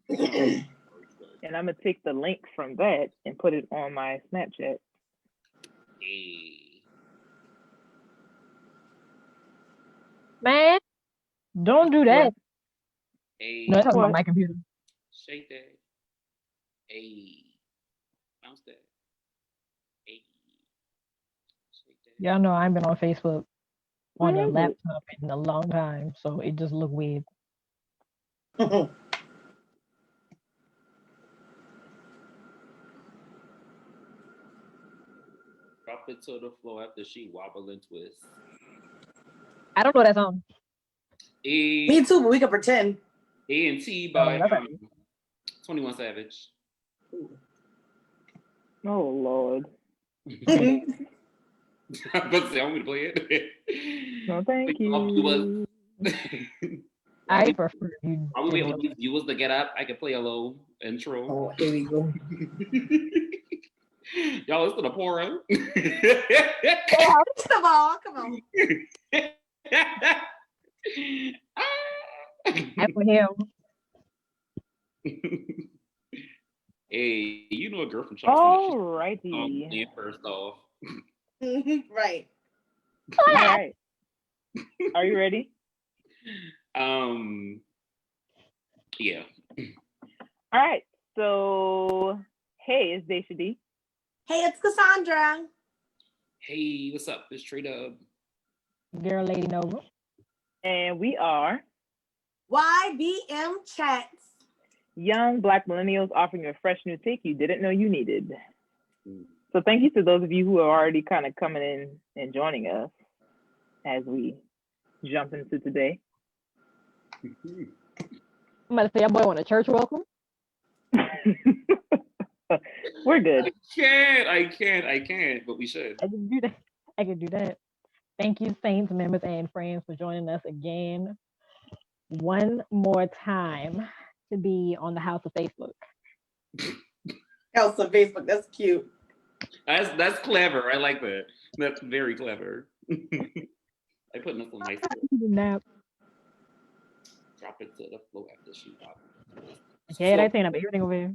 And I'm gonna take the link from that and put it on my Snapchat. Hey. Man, don't do that. Hey. No, that's talking about my computer. Shake that. Hey. Bounce that. Hey. Shake that. Y'all know I ain't been on Facebook on a laptop in a long time, so it just look weird. Drop it to the floor after she wobble and twist. I don't know that song. Me too, but we can pretend. A&T by 21 Savage. Oh Lord. I'm about to say, I want me to play it. No, thank you. I prefer you. I would you was to get up. I could play a little intro. Oh, here we go. Y'all listen to Pora. First of all, come on. I for him. Hey, you know a girl from Charleston. Alrighty. First off. Right. All right. Are you ready? Yeah. All right. So, hey, it's Dashia D. Hey, it's Cassondra. Hey, what's up? It's Tre'Dub. Girl, LadiiNova. And we are YBM Chats. Young Black millennials offering you a fresh new take you didn't know you needed. So thank you to those of you who are already kind of coming in and joining us as we jump into today. I'm about to say, your boy want a church welcome. We're good. I can't, but we should. I can do that. Thank you, Saints, members, and friends for joining us again one more time to be on the House of Facebook. House of Facebook, that's cute. That's clever. I like that. That's very clever. I put this on nice. Nap. Drop it to the floor after she pops. Okay, that's saying I'm everything over here.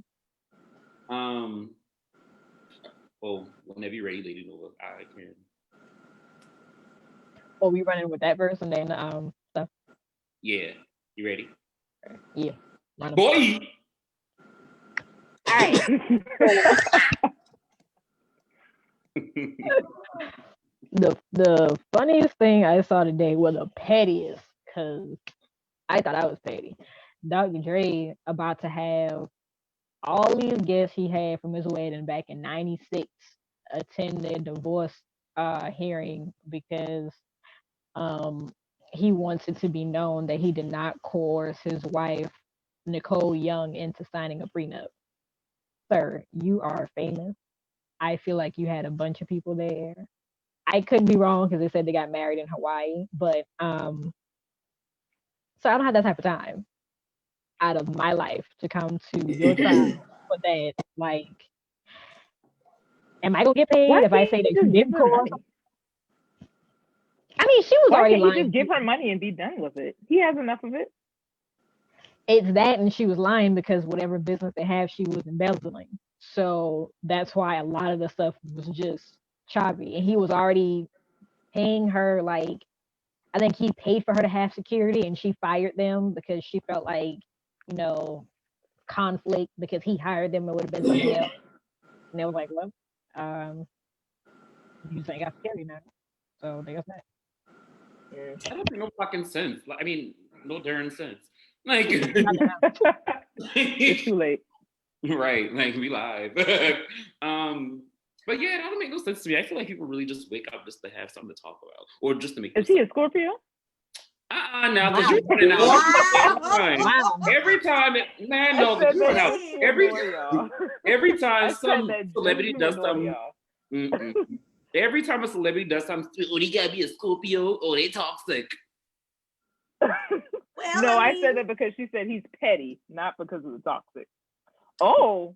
Well, whenever you're ready, LadiiNova, I can. Oh, we running with that verse and then stuff. Yeah, you ready? Yeah. Boy Yee. All right. The funniest thing I saw today was the pettiest, because I thought I was petty. Dr. Dre about to have all these guests he had from his wedding back in '96 attend their divorce hearing because he wants it to be known that he did not coerce his wife Nicole Young into signing a prenup. Sir, you are famous. I feel like you had a bunch of people there. I could be wrong because they said they got married in Hawaii, but so I don't have that type of time out of my life to come to your trial for that. Like, am I gonna get paid if I say that you didn't coerce? I mean, she was already lying. Just give her money and be done with it. He has enough of it. It's that, and she was lying because whatever business they have, she was embezzling. So that's why a lot of the stuff was just choppy. And he was already paying her, like, I think he paid for her to have security, and she fired them because she felt like, you know, conflict because he hired them. It would have been something else. And they was like, well, you just ain't got security now. So there's that. That doesn't make no fucking sense. Like, I mean, no darn sense. Like, it's too late. Right, like we live. But yeah, that doesn't make no sense to me. I feel like people really just wake up just to have something to talk about, or just to make. Is he a Scorpio? Now because you're running out. Wow. Every time, man, no, because you're running out. Every time some celebrity does something. Every time a celebrity does something, oh, they gotta be a Scorpio, oh, they toxic. Well, no, I said that because she said he's petty, not because of the toxic. Oh,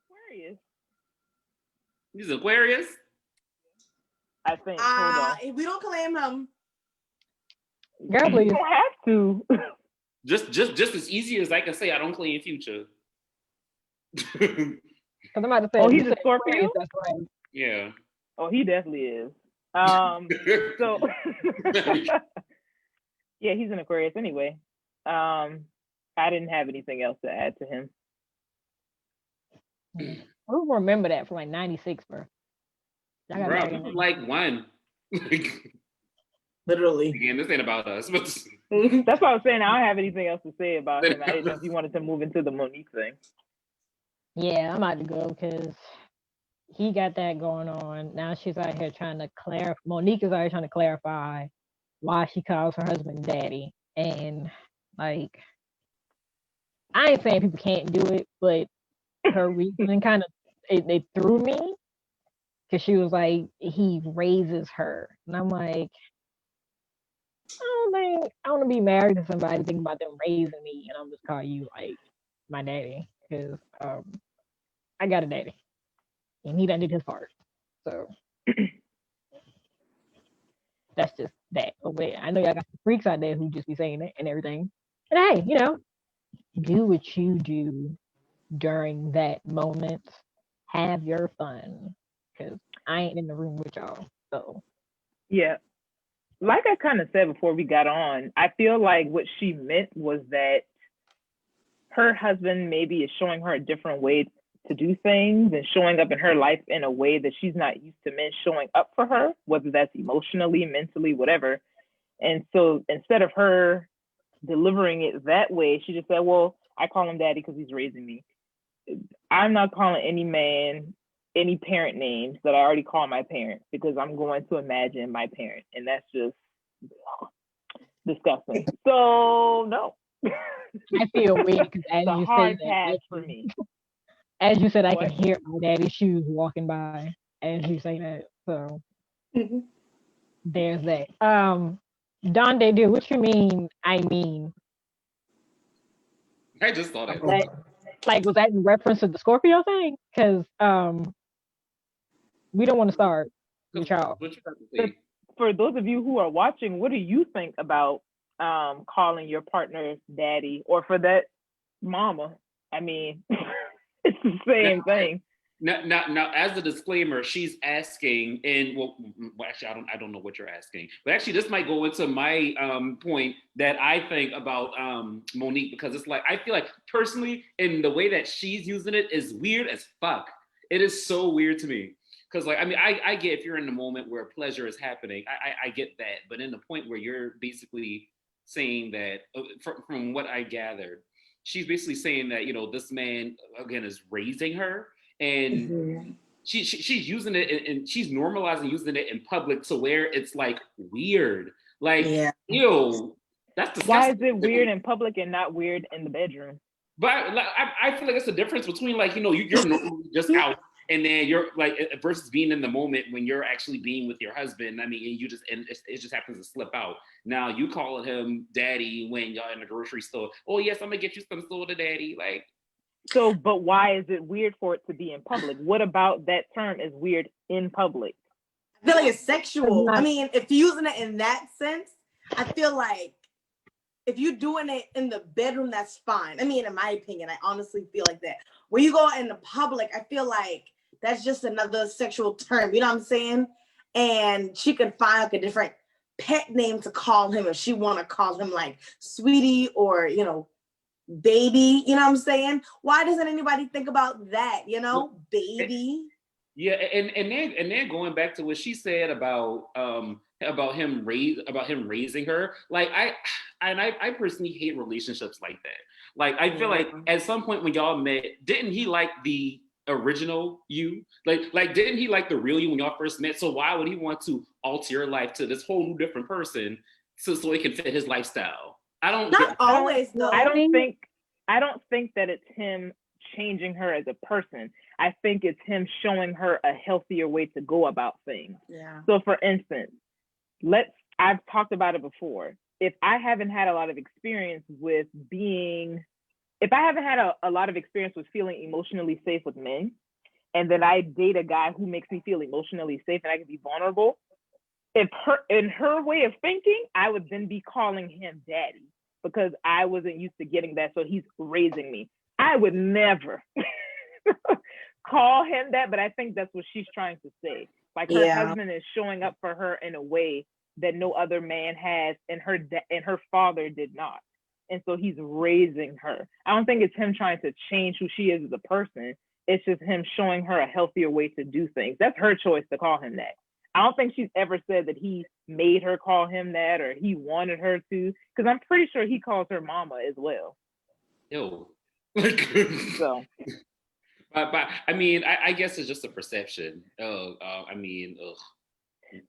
Aquarius. He's Aquarius? I think. Hold on. We don't claim him. Girl, please. You don't have to. Just as easy as I can say I don't claim Future. Because I'm about to say, oh, he's a Scorpio? That's right. Yeah. Oh, he definitely is. So yeah, he's an Aquarius anyway. I didn't have anything else to add to him. Who remember that from like 96, bro? Bro, like one. Literally. Again, this ain't about us. But that's why I was saying I don't have anything else to say about him. I didn't know if you wanted to move into the Monique thing. Yeah, I'm about to go because he got that going on. Now she's out here trying to clarify. Monique is out here trying to clarify why she calls her husband daddy. And like, I ain't saying people can't do it, but her reasoning kind of it threw me because she was like, he raises her, and I'm like, I want to be married to somebody, think about them raising me, and I'm just call you like my daddy because I got a daddy, and he done did his part, so that's just that. But I know y'all got some freaks out there who just be saying it and everything, and hey, do what you do during that moment. Have your fun, because I ain't in the room with y'all. So yeah, like I kind of said before we got on, I feel like what she meant was that her husband maybe is showing her a different way to do things and showing up in her life in a way that she's not used to men showing up for her, whether that's emotionally, mentally, whatever. And so instead of her delivering it that way, she just said, well, I call him daddy because he's raising me. I'm not calling any man any parent names that I already call my parent because I'm going to imagine my parent, and that's just disgusting. So no. I feel weird because as the you hard say pass that, for me. As you said, I can hear my daddy's shoes walking by as you say that. So there's that. Don Day do what you mean? I mean. I just thought it. Like, was that in reference to the Scorpio thing? Because we don't want to start with y'all. For those of you who are watching, what do you think about calling your partner daddy, or for that, mama? I mean, it's the same thing. Now, as a disclaimer, she's asking, and well, actually, I don't know what you're asking, but actually, this might go into my point that I think about Monique, because it's like I feel like personally, in the way that she's using it is weird as fuck. It is so weird to me, because like I mean, I get if you're in the moment where pleasure is happening, I get that, but in the point where you're basically saying that, from what I gathered, she's basically saying that this man again is raising her. And she's using it and she's normalizing using it in public to where it's like weird. Like, ew, that's disgusting. Why is it weird in public and not weird in the bedroom? But I feel like it's a difference between like, you're normally just out and then you're like, versus being in the moment when you're actually being with your husband. I mean, and it just happens to slip out. Now you calling him daddy when y'all in the grocery store. Oh yes, I'm gonna get you some soda, daddy. Like, so, but why is it weird for it to be in public? What about that term is weird in public? I feel like it's sexual. I mean, if you're using it in that sense, I feel like if you're doing it in the bedroom, that's fine. I mean, in my opinion, I honestly feel like that. When you go in the public, I feel like that's just another sexual term. You know what I'm saying? And she could find like a different pet name to call him if she want to call him like sweetie or, baby, you know what I'm saying? Why doesn't anybody think about that, baby? Yeah, and then going back to what she said about him raising her, like I personally hate relationships like that. Like I feel like at some point when y'all met, didn't he like the original you? Like didn't he like the real you when y'all first met? So why would he want to alter your life to this whole new different person so it can fit his lifestyle? I don't think that it's him changing her as a person. I think it's him showing her a healthier way to go about things. Yeah. So for instance, I've talked about it before. If I haven't had a lot of experience with feeling emotionally safe with men, and then I date a guy who makes me feel emotionally safe and I can be vulnerable, in her way of thinking, I would then be calling him daddy. because I wasn't used to getting that, so he's raising me. I would never call him that, but I think that's what she's trying to say. Like her husband is showing up for her in a way that no other man has, and her father did not. And so he's raising her. I don't think it's him trying to change who she is as a person. It's just him showing her a healthier way to do things. That's her choice to call him that. I don't think she's ever said that he made her call him that or he wanted her to, because I'm pretty sure he calls her mama as well. Ew. So. But I mean, I guess it's just a perception. I mean, ugh.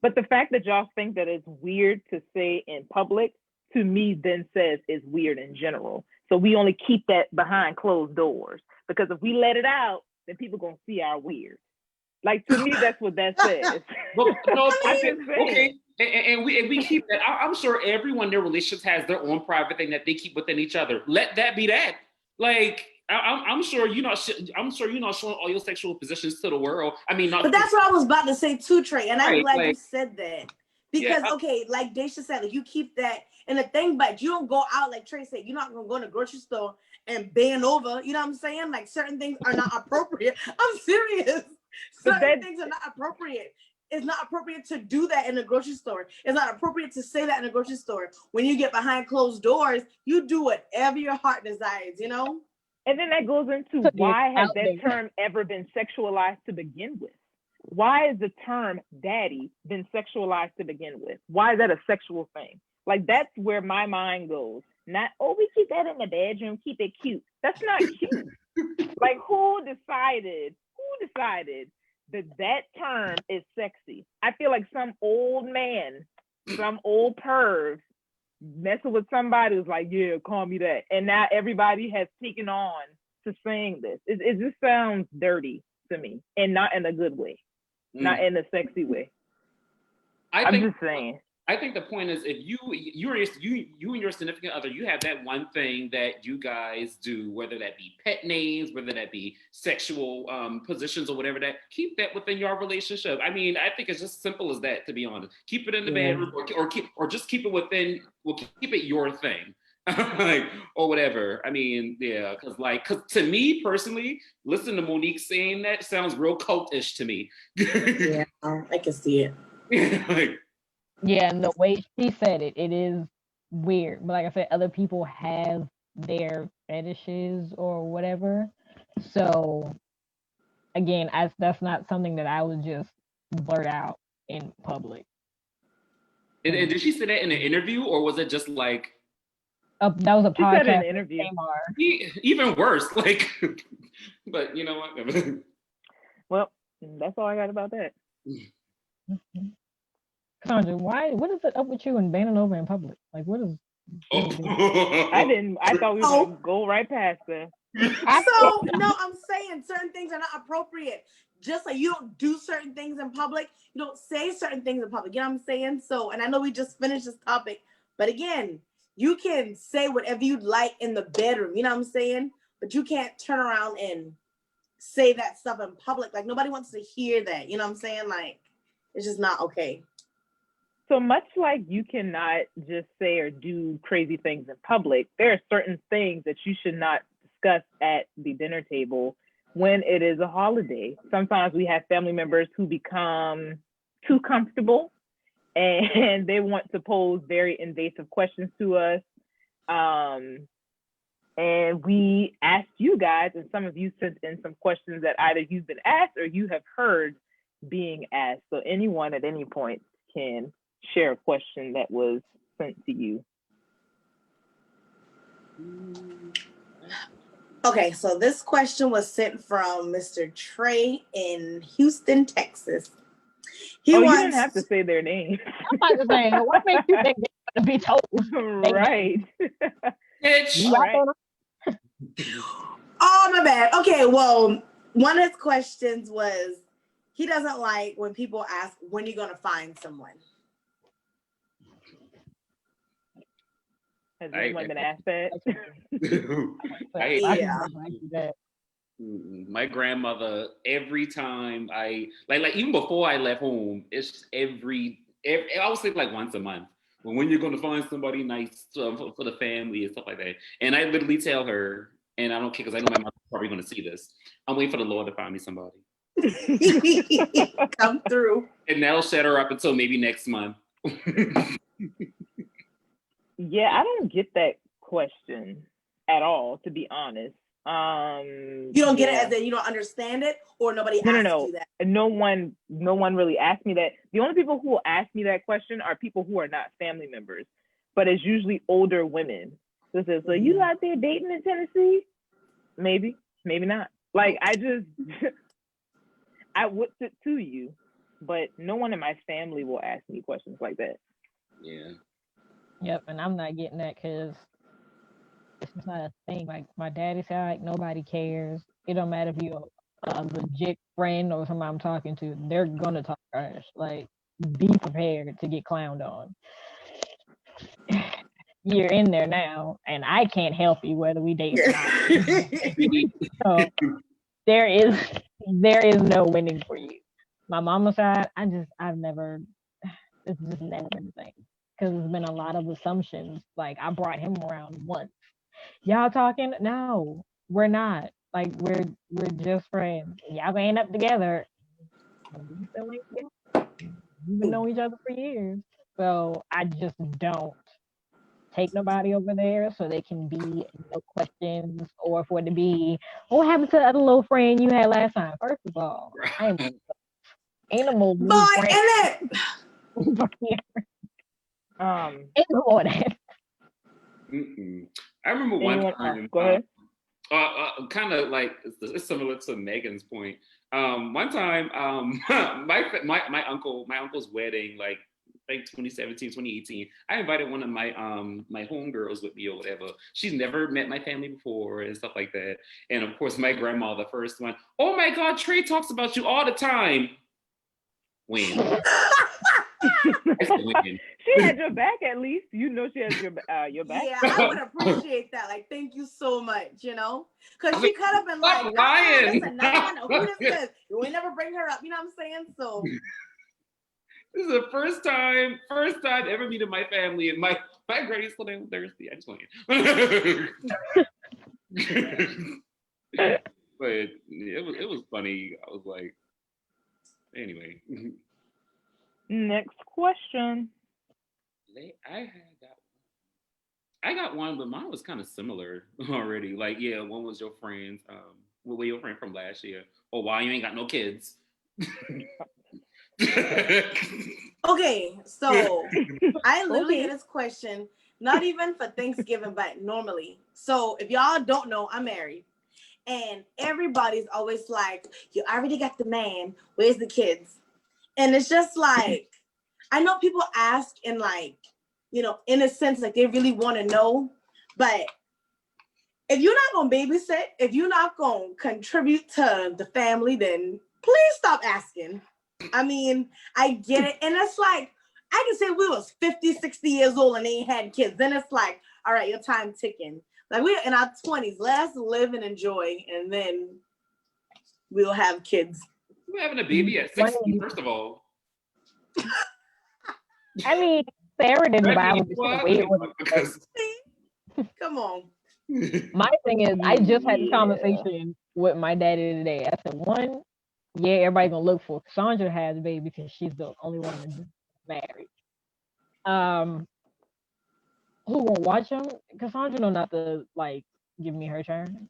But the fact that y'all think that it's weird to say in public, to me, then says it's weird in general. So we only keep that behind closed doors, because if we let it out, then people gonna see our weird. Like, to me, that's what that says. But, no, okay, and we keep that. I'm sure everyone in their relationships has their own private thing that they keep within each other. Let that be that. Like, I'm sure you're not. I'm sure you're not showing all your sexual positions to the world. I mean, not. But that's what I was about to say too, Trey. And I'm glad you said that, because okay, like Dashia said, like, you keep that in the thing, but you don't go out like Trey said. You're not gonna go in the grocery store and bend over. You know what I'm saying? Like, certain things are not appropriate. I'm serious. Certain things are not appropriate. It's not appropriate to do that in a grocery store. It's not appropriate to say that in a grocery store. When you get behind closed doors, you do whatever your heart desires, you know? And then that goes into, why has that term ever been sexualized to begin with? Why is the term daddy been sexualized to begin with? Why is that a sexual thing? Like, that's where my mind goes. Not, oh, we keep that in the bedroom, keep it cute. That's not cute. Like, who decided that term is sexy? I feel like some old man, some old perv messing with somebody who's like, yeah, call me that. And now everybody has taken on to saying this. It just sounds dirty to me, and not in a good way, not in a sexy way. I'm just saying. I think the point is, if you and your significant other, you have that one thing that you guys do, whether that be pet names, whether that be sexual positions or whatever, that keep that within your relationship. I mean, I think it's just simple as that, to be honest. Keep it in the bedroom, or just keep it within. We'll keep it your thing, like, or whatever. I mean, yeah, because to me personally, listen to Monique saying that sounds real cultish to me. Yeah, I can see it. Yeah, and the way she said it, it is weird. But like I said, other people have their fetishes or whatever. So again, that's not something that I would just blurt out in public. And did she say that in an interview, or was it just like? That was a podcast. She said in an interview. Even worse, like. But you know what? Well, that's all I got about that. Mm-hmm. Cassondra, what is it up with you and LadiiNova in public? Like, what is? I thought we were gonna go right past that. So no, I'm saying certain things are not appropriate. Just like you don't do certain things in public, you don't say certain things in public. You know what I'm saying? So, and I know we just finished this topic, but again, you can say whatever you'd like in the bedroom. You know what I'm saying? But you can't turn around and say that stuff in public. Like, nobody wants to hear that. You know what I'm saying? Like, it's just not okay. So much like you cannot just say or do crazy things in public, there are certain things that you should not discuss at the dinner table when it is a holiday. Sometimes we have family members who become too comfortable and they want to pose very invasive questions to us. And we asked you guys, and some of you sent in some questions that either you've been asked or you have heard being asked. So anyone at any point can share a question that was sent to you. Okay, so this question was sent from Mr. Trey in Houston, Texas. You didn't have to say their name. I'm about to say, what makes you think they're going to be told? Right. Right. Oh, my bad. Okay, well, one of his questions was, he doesn't like when people ask, when are you going to find someone? Has anyone been asked that? My grandmother, every time I like even before I left home, it's every I would say like once a month. well, when you're going to find somebody nice for the family and stuff like that. And I literally tell her, and I don't care because I know my mom's probably going to see this. I'm waiting for the Lord to find me somebody. Come through. And that'll set her up until maybe next month. Yeah, I don't get that question at all, to be honest. You don't get it as in you don't understand it, or nobody asked you that? No one really asked me that. The only people who will ask me that question are people who are not family members, but it's usually older women. So you out there dating in Tennessee? Maybe, maybe not. Like, I whipped it to you, but no one in my family will ask me questions like that. Yeah. Yep, and I'm not getting that because it's not a thing. Like, my daddy said, like, nobody cares. It don't matter if you're a legit friend or somebody I'm talking to. They're gonna talk trash. Like, be prepared to get clowned on. You're in there now, and I can't help you whether we date or not. So there is no winning for you. My mama's side, it's just never been a thing. Because there's been a lot of assumptions. Like, I brought him around once. Y'all talking? No, we're not. Like, we're just friends. Y'all gonna end up together. We've been knowing each other for years. So I just don't take nobody over there so they can be no questions or for it to be, what happened to the other little friend you had last time? First of all, I am animal boy in it. Ain't no more that. I remember one time. Go ahead. Kind of like it's similar to Megan's point. One time, my uncle's wedding, like 2017, 2018. I invited one of my homegirls with me or whatever. She's never met my family before and stuff like that. And of course, my grandma, the first one. Oh my God, Trey talks about you all the time. When? She had your back at least. You know she has your back. Yeah, I would appreciate that. Like, thank you so much, because she could have been like, lying. Who this is? You ain't never bring her up, you know what I'm saying? So this is the first time ever meeting my family, and my granny's still down Thursday. I just want you. But it was funny. I was like, anyway. Next question. I got one, but mine was kind of similar already. Like, yeah, one was your friends. What were your friend from last year? Or why you ain't got no kids? Okay, so I literally get this question, not even for Thanksgiving, but normally. So if y'all don't know, I'm married. And everybody's always like, you already got the man, where's the kids? And it's just like, I know people ask in like, in a sense, like they really want to know, but if you're not going to babysit, if you're not going to contribute to the family, then please stop asking. I mean, I get it. And it's like, I can say we was 50, 60 years old and they ain't had kids. Then it's like, all right, your time ticking. Like, we're in our 20s. Let us live and enjoy, and then we'll have kids. We're having a baby at 60, first of all. I mean, Sarah didn't buy Come on. My thing is, I just had a conversation with my daddy today. I said, one, everybody gonna look for Cassondra has a baby because she's the only one that's married. Who won't watch him? Cassondra know not to like give me her turn.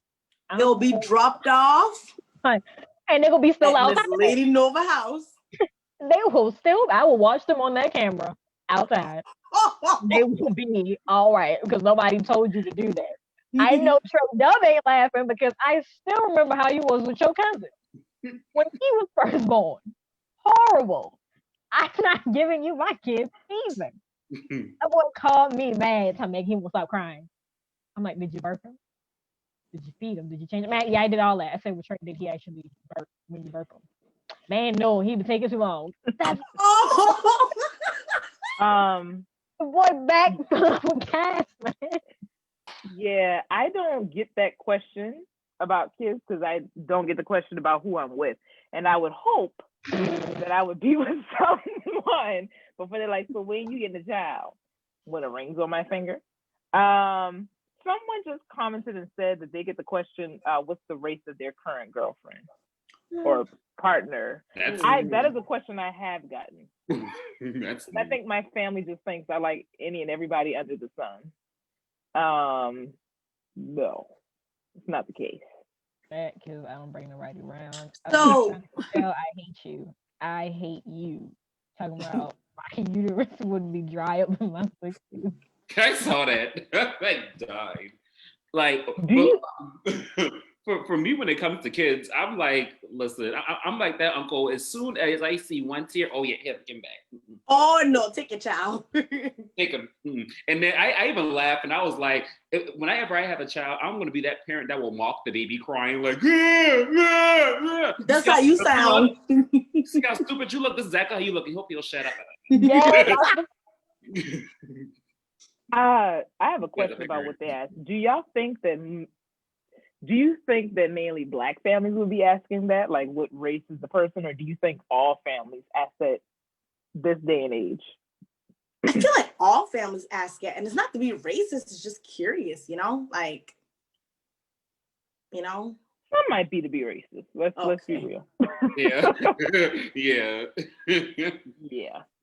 It'll be dropped off. And they will be still out. LadiiNova house. I will watch them on that camera outside. They will be all right because nobody told you to do that. I know Tre'Dub ain't laughing because I still remember how you was with your cousin when he was first born. Horrible. I'm not giving you my kids either. That boy called me mad to make him stop crying. I'm like, did you birth him? Did you feed him? Did you change him? Man, yeah, I did all that. I said, well, Trey, did he actually birth when you birth him? Man, no, he was taking too long. That's boy back cast, man. Yeah, I don't get that question about kids because I don't get the question about who I'm with. And I would hope that I would be with someone before they're like, so when you getting a child? with a ring's on my finger. Someone just commented and said that they get the question, what's the race of their current girlfriend or partner? That is a question I have gotten. I think my family just thinks I like any and everybody under the sun. No, it's not the case. Because I don't bring nobody around. So I hate you. I hate you. Talking about my uterus would be dry up in my 60s. I saw that. That died. Like, for me, when it comes to kids, I'm like, listen, I'm like that uncle. As soon as I see one tear, oh yeah, him back. Oh no, take your child. Take him. And then I even laughed, and I was like, whenever I have a child, I'm going to be that parent that will mock the baby crying like, That's how you sound. See how stupid you look. This is exactly how you look. I hope you'll shut up. Yeah. I have a question about what they asked. Do you think that mainly Black families would be asking that, like what race is the person, or do you think all families ask that this day and age? I feel like all families ask it, and it's not to be racist, it's just curious, like, Some might be to be racist. Let's be real. Yeah. Yeah.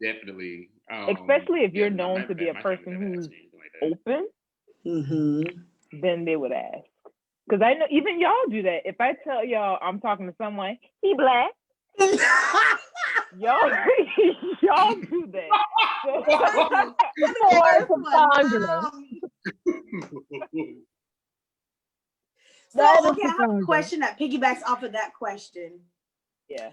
Definitely. Especially if you're known to be a person who's open, then they would ask. Because I know even y'all do that. If I tell y'all I'm talking to someone, he Black, y'all do that. So okay, I have a question that piggybacks off of that question. Yeah.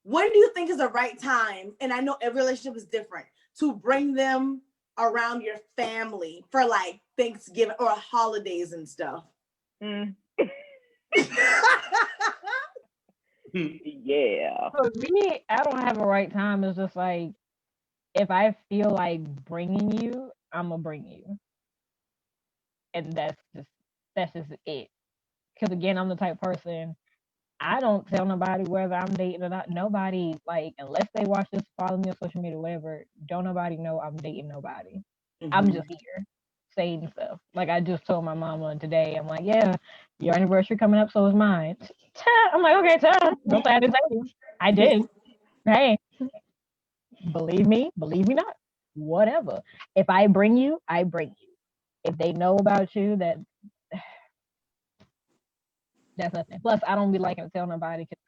When do you think is the right time, and I know every relationship is different, to bring them around your family for like Thanksgiving or holidays and stuff? Yeah. For me, I don't have a right time. It's just like, if I feel like bringing you, I'm gonna bring you, and that's just it. Because again, I'm the type of person, I don't tell nobody whether I'm dating or not. Nobody, like, unless they watch this, follow me on social media, whatever, don't nobody know I'm dating nobody. I'm just here saying stuff. Like, I just told my mama today, I'm like, yeah, your anniversary coming up, so is mine. I'm like, okay, tell. Don't say I didn't tell you. I did. Hey, believe me not. Whatever. If I bring you, I bring you. If they know about you, that's nothing. Plus, I don't be liking to tell nobody, because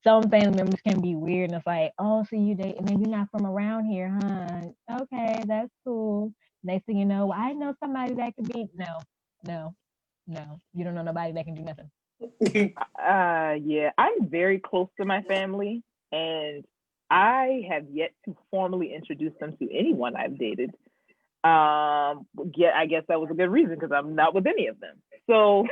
some family members can be weird, and it's like, oh, so you date, and then you're not from around here, huh? Okay, that's cool. Next thing you know, I know somebody that could be. No. You don't know nobody that can do nothing. Yeah, I'm very close to my family, and I have yet to formally introduce them to anyone I've dated. I guess that was a good reason, because I'm not with any of them. So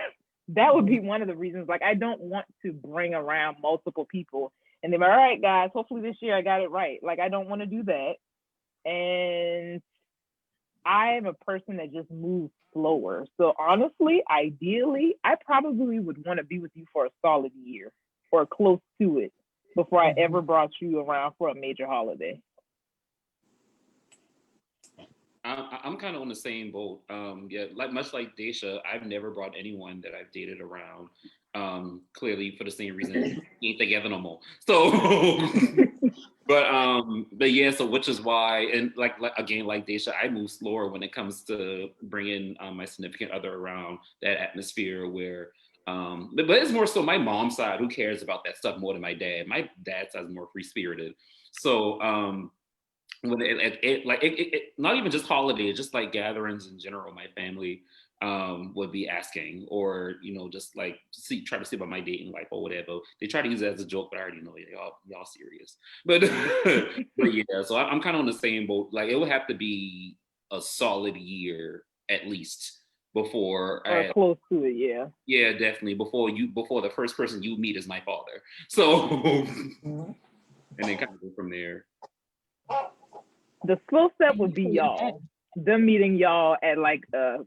that would be one of the reasons. Like, I don't want to bring around multiple people and they're like, all right, guys, hopefully this year I got it right. Like, I don't want to do that. And I am a person that just moves slower. So honestly, ideally, I probably would want to be with you for a solid year or close to it before I ever brought you around for a major holiday. I'm kind of on the same boat. Yeah, much like Dashia, I've never brought anyone that I've dated around. Clearly, for the same reason, we ain't together no more. So, but yeah. So, which is why, and like again, like Dashia, I move slower when it comes to bringing my significant other around that atmosphere where. But it's more so my mom's side who cares about that stuff more than my dad. My dad's side is more free spirited. So. When it not even just holidays, just like gatherings in general, my family would be asking, or just like try to see about my dating life or whatever. They try to use it as a joke, but I already know y'all serious. But but yeah, so I'm kind of on the same boat. Like, it would have to be a solid year at least before close to it. Yeah, definitely before the first person you meet is my father. So and then kind of go from there. The slow step would be y'all. Them meeting y'all at like a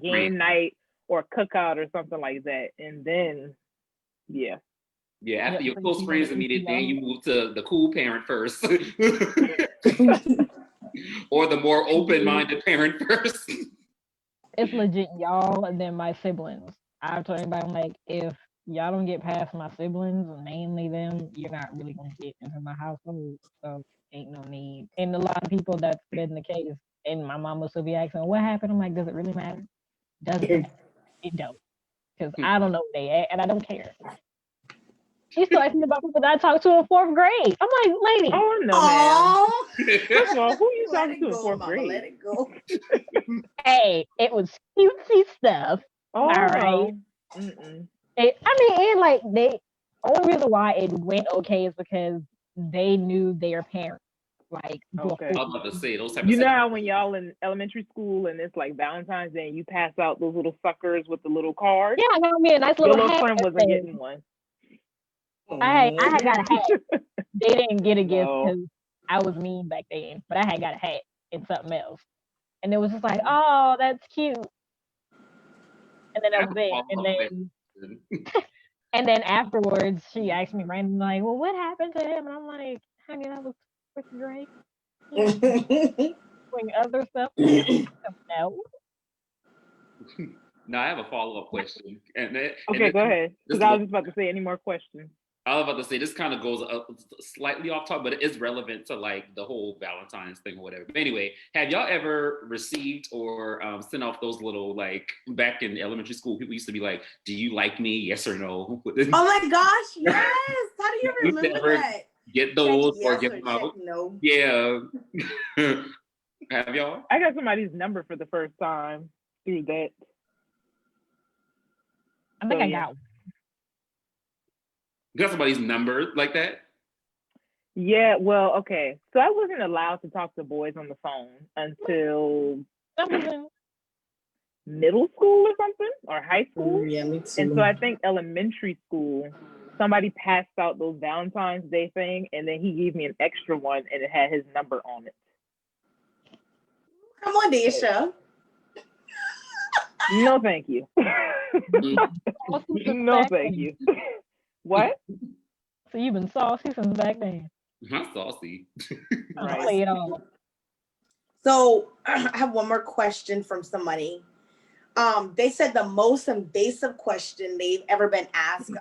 game night or cookout or something like that. And then, yeah. Yeah, after your close friends are meeting, then you move to the cool parent first. or the more open-minded parent first? It's legit y'all and then my siblings. I've told everybody, I'm like, if y'all don't get past my siblings, mainly them, you're not really gonna get into my household. So ain't no need. And a lot of people that's been the case. And my mom will still be asking, what happened? I'm like, does it really matter? Doesn't matter. It don't. Because I don't know where they at and I don't care. She's still asking about people that I talked to in 4th grade. I'm like, lady. Oh no, man. First of all, who you talking to in 4th grade? Let it go. Hey, it was cutesy stuff. Oh, all right. And like they only reason why it went okay is because they knew their parents. Like, okay. I was about to say those type you know how when y'all in elementary school and it's like Valentine's Day and you pass out those little suckers with the little card? Yeah, I got me a nice little Your hat. friend wasn't getting one. I had got a hat. They didn't get a gift because I was mean back then, but I had got a hat and something else. And it was just like, oh, that's cute. And then that was it. And then and then afterwards she asked me randomly, like, well, what happened to him? And I'm like, honey, that was freaking great. Doing other stuff. No. Now I have a follow-up question. Okay, go ahead. Because I was just about to say any more questions. I was about to say this kind of goes slightly off topic, but it is relevant to like the whole Valentine's thing or whatever. But anyway, have y'all ever received or sent off those little, like, back in elementary school, people used to be like, "Do you like me? Yes or no?" Oh my gosh, yes! How do you remember that? Get those or get them out? No. Yeah. Have y'all? I got somebody's number for the first time through that. I think I got one. You got somebody's number like that? Yeah, well, okay. So I wasn't allowed to talk to boys on the phone until middle school or something, or high school. Yeah, me too. And so I think elementary school, somebody passed out those Valentine's Day thing, and then he gave me an extra one, and it had his number on it. Come on, Dashia. No, thank you. No, thank you. What? So you've been saucy since back then. I'm saucy. Right. So I have one more question from somebody. They said the most invasive question they've ever been asked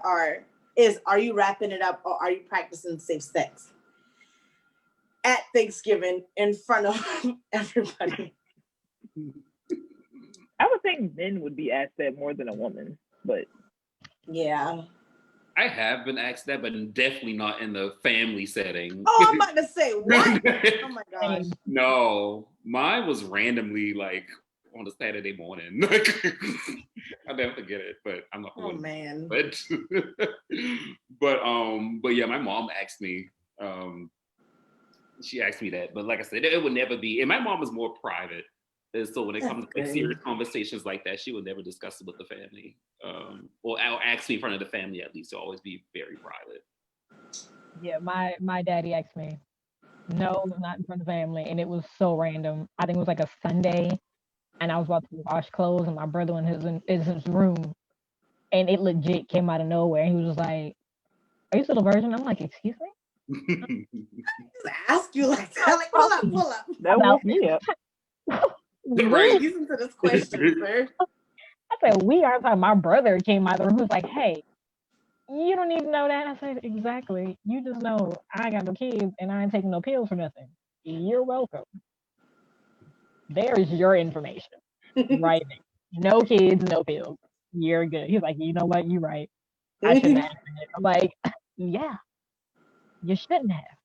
is, are you wrapping it up or are you practicing safe sex at Thanksgiving in front of everybody? I would think men would be asked that more than a woman, but yeah. I have been asked that, but definitely not in the family setting. Oh, I'm about to say, what? Oh my gosh. No, mine was randomly like on a Saturday morning. I'll never forget it, but I'm not. Oh man. But yeah, my mom asked me. She asked me that, but like I said, it would never be. And my mom was more private. And so when it comes to like serious conversations like that, she would never discuss it with the family. Or ask me in front of the family, at least. To always be very private. Yeah, my daddy asked me. No, not in front of the family. And it was so random. I think it was like a Sunday. And I was about to wash clothes and my brother in his room. And it legit came out of nowhere. And he was just like, are you still a virgin? I'm like, excuse me? Just ask you like that. Like, pull up. That woke me up. Right. Listen to this question, sir. I said, we are talking. My brother came out of the room. He was like, hey, you don't need to know that. I said, exactly. You just know I ain't got no kids and I ain't taking no pills for nothing. You're welcome. There is your information. Right there. No kids, no pills. You're good. He's like, you know what? You're right. I shouldn't have it. I'm like, yeah, you shouldn't have.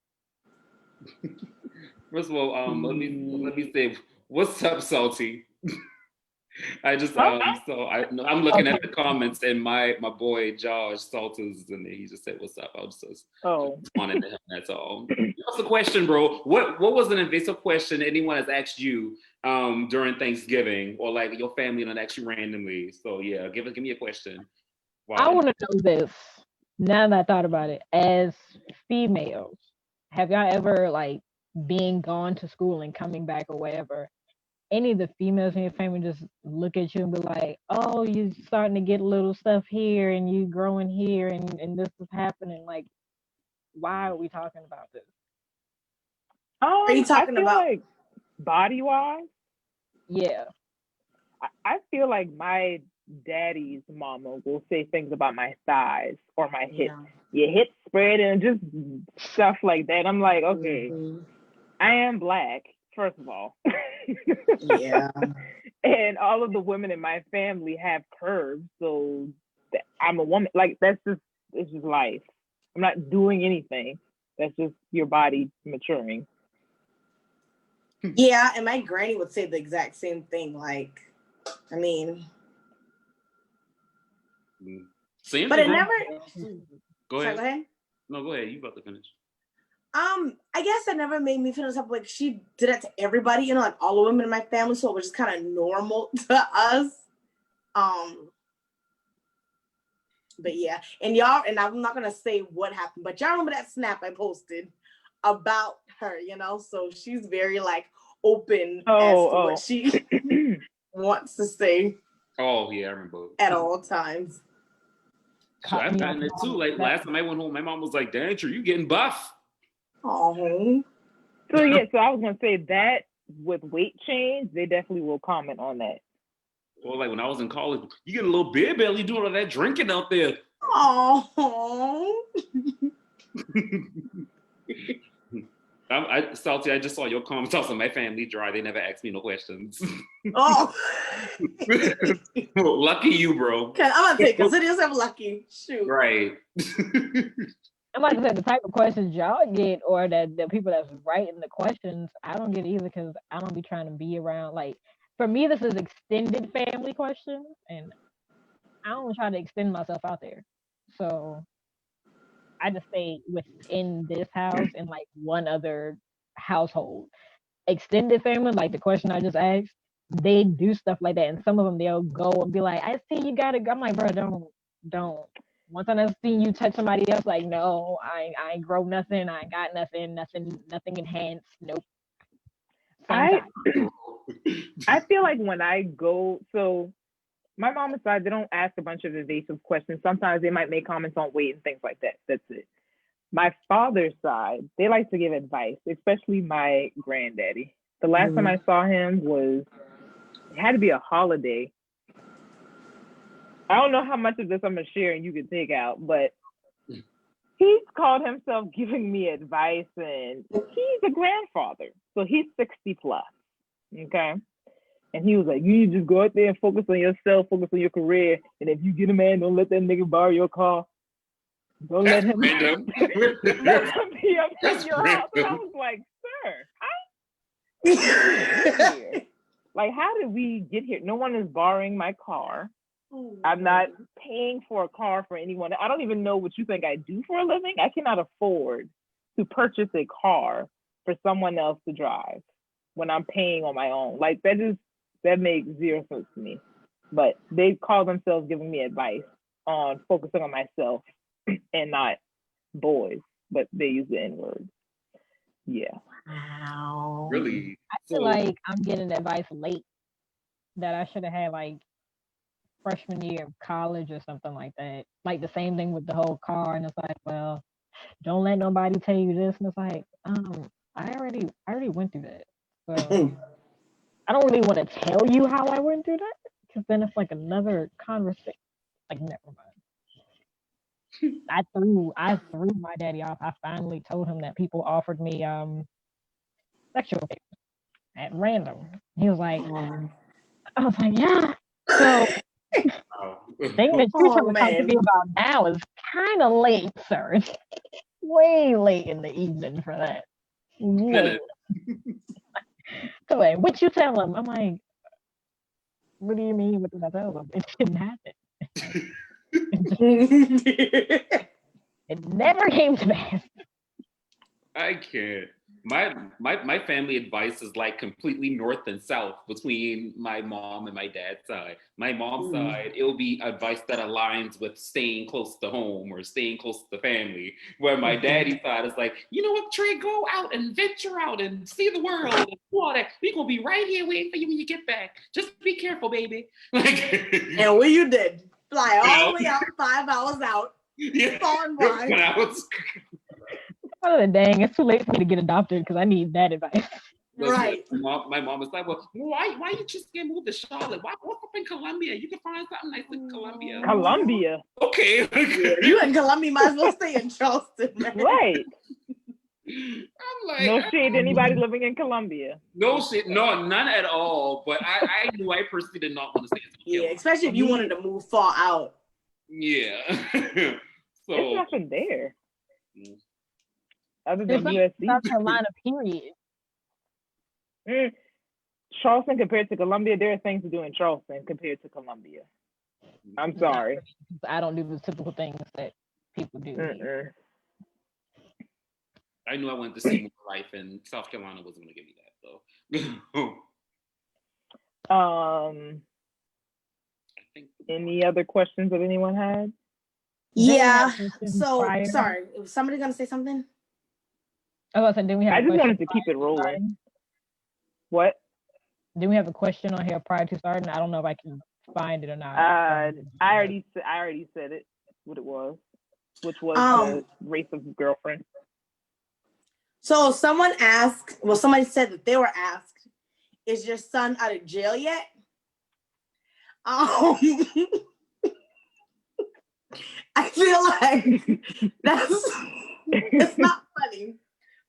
First of all, let me say, what's up, Salty? I just I'm looking at the comments and my boy Josh Salters and he just said, "What's up?" I was just responding to him. That's all. What's the question, bro? What was an invasive question anyone has asked you during Thanksgiving or like your family don't ask you randomly? So yeah, give me a question. Wow. I want to know this. Now that I thought about it, as females, have y'all ever like being gone to school and coming back or whatever? Any of the females in your family just look at you and be like, oh, you starting to get little stuff here and you growing here and this is happening. Like, why are we talking about this? Are you talking about? Like, body wise. Yeah. I feel like my daddy's mama will say things about my thighs or my hips. Your hips spread and just stuff like that. I'm like, okay, I am black, first of all. Yeah. And all of the women in my family have curves, so I'm a woman. Like it's just life. I'm not doing anything. That's just your body maturing. Yeah, and my granny would say the exact same thing. Like, I mean, but it never. Go ahead. Sorry, go ahead. No, go ahead. You about to finish. I guess that never made me feel like she did it to everybody, you know, like all the women in my family, so it was just kind of normal to us. But yeah, and y'all, and I'm not gonna say what happened, but y'all remember that snap I posted about her, you know? So she's very like open as to what she wants to say. Oh yeah, I remember. At all times. So I've gotten it too. Like last time I went home, my mom was like, "Danger, you getting buff?" Oh. So yeah, so I was gonna say that with weight change, they definitely will comment on that. Or like when I was in college, you get a little beer belly doing all that drinking out there. Oh. Salty, I just saw your comments. Also, my family dry. They never asked me no questions. Oh. Lucky you, bro. I'm gonna take consider yourself lucky. Shoot. Right. And like I said, the type of questions y'all get, or that the people that's writing the questions, I don't get either because I don't be trying to be around. Like for me, this is extended family questions, and I don't try to extend myself out there. So I just stay within this house and like one other household. Extended family, like the question I just asked, they do stuff like that, and some of them they'll go and be like, "I see you gotta go." I'm like, bro, don't. Once I done seen you touch somebody else, like, no, I ain't grow nothing, I ain't got nothing enhanced. Nope. I feel like when I go, so my mom's side, they don't ask a bunch of evasive questions. Sometimes they might make comments on weight and things like that. That's it. My father's side, they like to give advice, especially my granddaddy. The last time I saw him it had to be a holiday. I don't know how much of this I'm gonna share and you can take out, but he's called himself giving me advice, and he's a grandfather, so he's 60 plus. Okay. And he was like, you need to just go out there and focus on yourself, focus on your career. And if you get a man, don't let that nigga borrow your car. Don't let him, let him be up in your house. And I was like, sir, like, how did we get here? No one is borrowing my car. I'm not paying for a car for anyone. I don't even know what you think I do for a living. I cannot afford to purchase a car for someone else to drive when I'm paying on my own. Like that makes zero sense to me. But they call themselves giving me advice on focusing on myself and not boys, but they use the N-word. Yeah. Wow. Really? I feel like I'm getting advice late that I should have had like freshman year of college or something like that. Like the same thing with the whole car, and it's like, well, don't let nobody tell you this, and it's like, I already went through that. So I don't really want to tell you how I went through that, because then it's like another conversation. Like, never mind. I threw my daddy off. I finally told him that people offered me sexual favors at random. He was like, I was like, yeah. So the thing that you're trying to talk to me about now is kind of late, sir. It's way late in the evening for that. Way. So wait, what you tell him? I'm like, what do you mean? What did I tell him? It didn't happen. It never came to pass. I can't. My family advice is like completely north and south between my mom and my dad's side. My mom's side, it'll be advice that aligns with staying close to home or staying close to the family. Where my daddy's side is like, you know what, Trey, go out and venture out and see the world and do all that. We're gonna be right here waiting for you when you get back. Just be careful, baby. And what you did, fly all the way out, 5 hours out. Yeah. Oh, dang, it's too late for me to get adopted because I need that advice. Right. My mom was like, well, why you just get moved to Charlotte? Why up in Columbia? You can find something nice in Columbia. Columbia. Okay. Yeah, you in Columbia, might as well stay in Charleston, man. Right. I'm like, no shade to anybody living in Columbia. No shit, no, none at all. But I knew I personally did not want to stay in South Carolina. Especially if you wanted to move far out. Yeah. So there's nothing there. Other There's than USC. South Carolina, period. Charleston compared to Columbia, there are things to do in Charleston compared to Columbia. I'm sorry. I don't do the typical things that people do. I knew I wanted to see more life, and South Carolina wasn't going to give me that, though. I think. Any other questions that anyone had? Yeah. So, sorry. Was somebody going to say something? I just wanted to keep it rolling. Starting? What? Do we have a question on here prior to starting? I don't know if I can find it or not. I already said it. What it was, which was the race of girlfriend. So somebody said that they were asked, "Is your son out of jail yet?" I feel like it's not funny,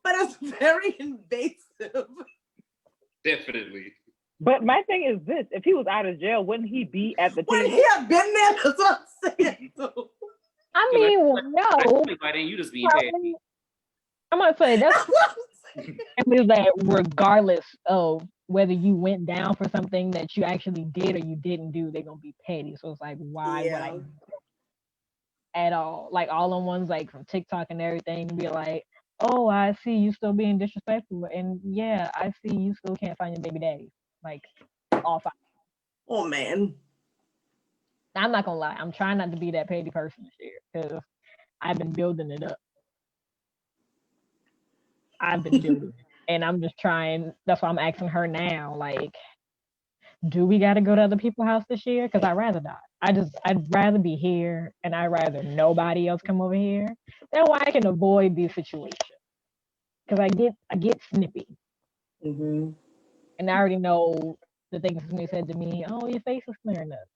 but it's very invasive. Definitely. But my thing is this: if he was out of jail, wouldn't he be at the table? Wouldn't he have been there? That's what I'm saying. I mean, no. Why didn't you just be petty? I'm gonna say that's that regardless of whether you went down for something that you actually did or you didn't do, they're gonna be petty. So it's like, why would I at all? Like all on ones like from TikTok and everything, be like, oh, I see you still being disrespectful, and yeah, I see you still can't find your baby daddy. Like all fine. Oh man. I'm not gonna lie, I'm trying not to be that petty person this year because I've been building it up. And I'm just trying. That's why I'm asking her now. Like, do we got to go to other people's house this year? Because I'd rather not. I'd rather be here, and I'd rather nobody else come over here. That way I can avoid these situations. Because I get snippy. Mm-hmm. And I already know the things somebody said to me. Oh, your face is clearing up.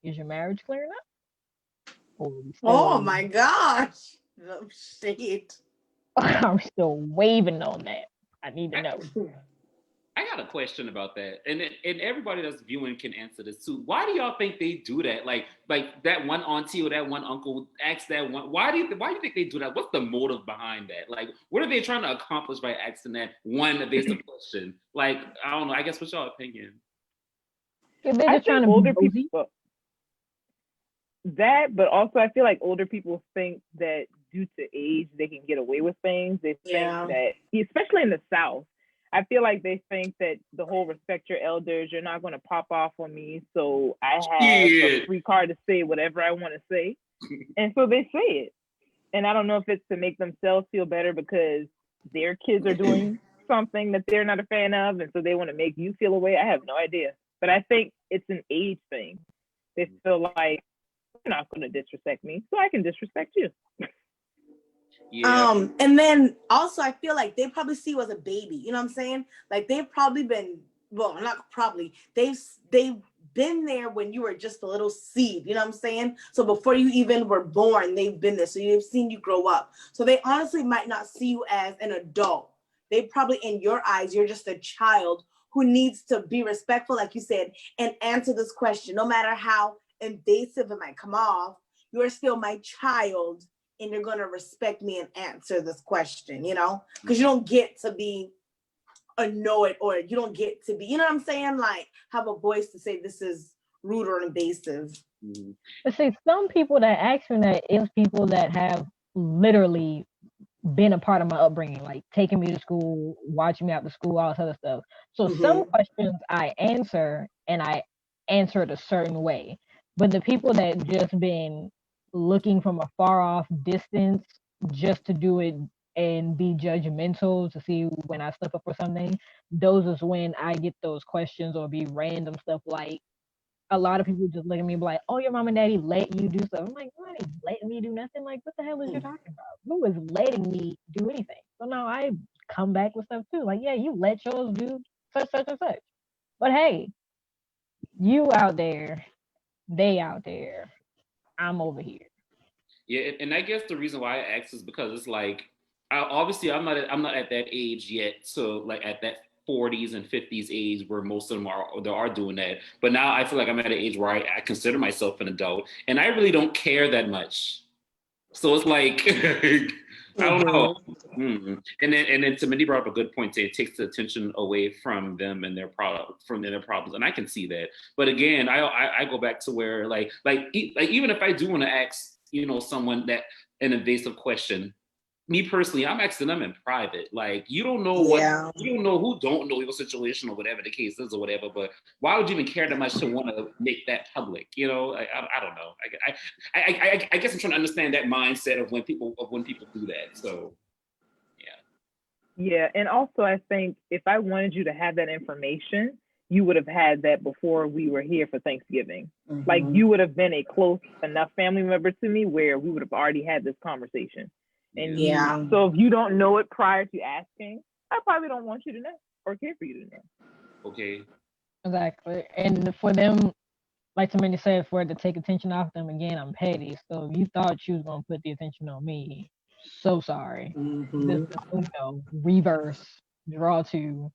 Is your marriage clearing up? Oh my gosh! Oh, shit. I'm still waving on that. I need to know. I got a question about that, and everybody that's viewing can answer this too. Why do y'all think they do that? Like that one auntie or that one uncle asks that one. Why do you think they do that? What's the motive behind that? Like, what are they trying to accomplish by asking that one evasive question? Like, I don't know. I guess what's your opinion? They're just trying to older people. That, but also I feel like older people think that due to age they can get away with things. They think that, especially in the South, I feel like they think that the whole respect your elders, you're not going to pop off on me, so I have a free card to say whatever I want to say. And so they say it. And I don't know if it's to make themselves feel better because their kids are doing something that they're not a fan of, and so they want to make you feel away. I have no idea. But I think it's an age thing. They feel like, you're not going to disrespect me, so I can disrespect you. Yeah. And then also I feel like they probably see you as a baby. You know what I'm saying? Like they've probably been, well, not probably, they've been there when you were just a little seed. You know what I'm saying? So before you even were born, they've been there. So they've seen you grow up. So they honestly might not see you as an adult. They probably, in your eyes, you're just a child who needs to be respectful, like you said, and answer this question. No matter how invasive it might come off, you're still my child, and you're going to respect me and answer this question, you know? Because you don't get to be annoyed, or you don't get to be, you know what I'm saying? Like, have a voice to say this is rude or invasive. Mm-hmm. But see, some people that ask me that is people that have literally been a part of my upbringing, like taking me to school, watching me out to school, all this other stuff. So some questions I answer, and I answer it a certain way. But the people that just been looking from a far off distance just to do it and be judgmental to see when I slip up or something, those is when I get those questions or be random stuff like, a lot of people just look at me and be like, oh, your mom and daddy let you do stuff. I'm like, why ain't letting me do nothing? Like, what the hell is you talking about? Who is letting me do anything? So no, I come back with stuff too. Like, yeah, you let yours do such, such, and such. But hey, you out there, they out there, I'm over here. Yeah, and I guess the reason why I asked is because it's like, obviously I'm not at that age yet, so like at that 40s and 50s age where most of them are doing that. But now I feel like I'm at an age where I consider myself an adult, and I really don't care that much. So it's like I don't know. Mm-hmm. And then Timothy brought up a good point. It takes the attention away from them and their problems, and I can see that. But again, I go back to where like even if I do want to ask someone that an invasive question, me personally, I'm asking them in private. Like you don't know who don't know your situation or whatever the case is or whatever. But why would you even care that much to want to make that public? I don't know. I guess I'm trying to understand that mindset of when people do that. So yeah, and also I think if I wanted you to have that information, you would have had that before we were here for Thanksgiving. Mm-hmm. Like you would have been a close enough family member to me where we would have already had this conversation. And so if you don't know it prior to asking, I probably don't want you to know or care for you to know. Okay. Exactly. And for them, like Tamini said, for it to take attention off them, again, I'm petty. So if you thought you was going to put the attention on me, so sorry. Mm-hmm. This reverse, draw to,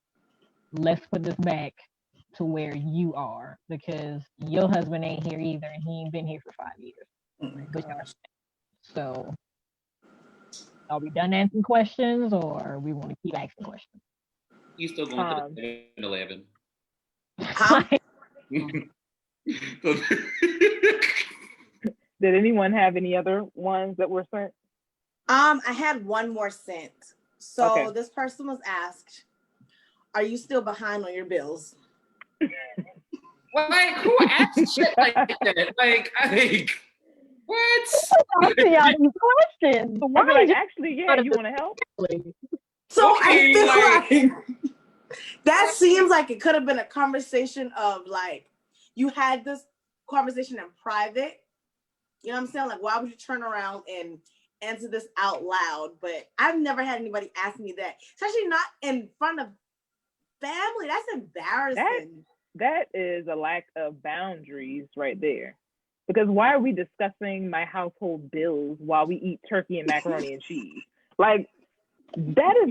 let's put this back to where you are, because your husband ain't here either, and he ain't been here for 5 years. Oh my gosh. So are we done answering questions, or we want to keep asking questions? You still going to the 7-Eleven? Did anyone have any other ones that were sent? I had one more sent. So This person was asked, "Are you still behind on your bills?" Like, who asked shit like that? Like. What? Asking y'all these questions. Why? Like, actually, yeah, you want to help? So I feel like that seems like it could have been a conversation of like, you had this conversation in private. You know what I'm saying? Like, why would you turn around and answer this out loud? But I've never had anybody ask me that, especially not in front of family. That's embarrassing. That is a lack of boundaries right there. Because why are we discussing my household bills while we eat turkey and macaroni and cheese? Like, that is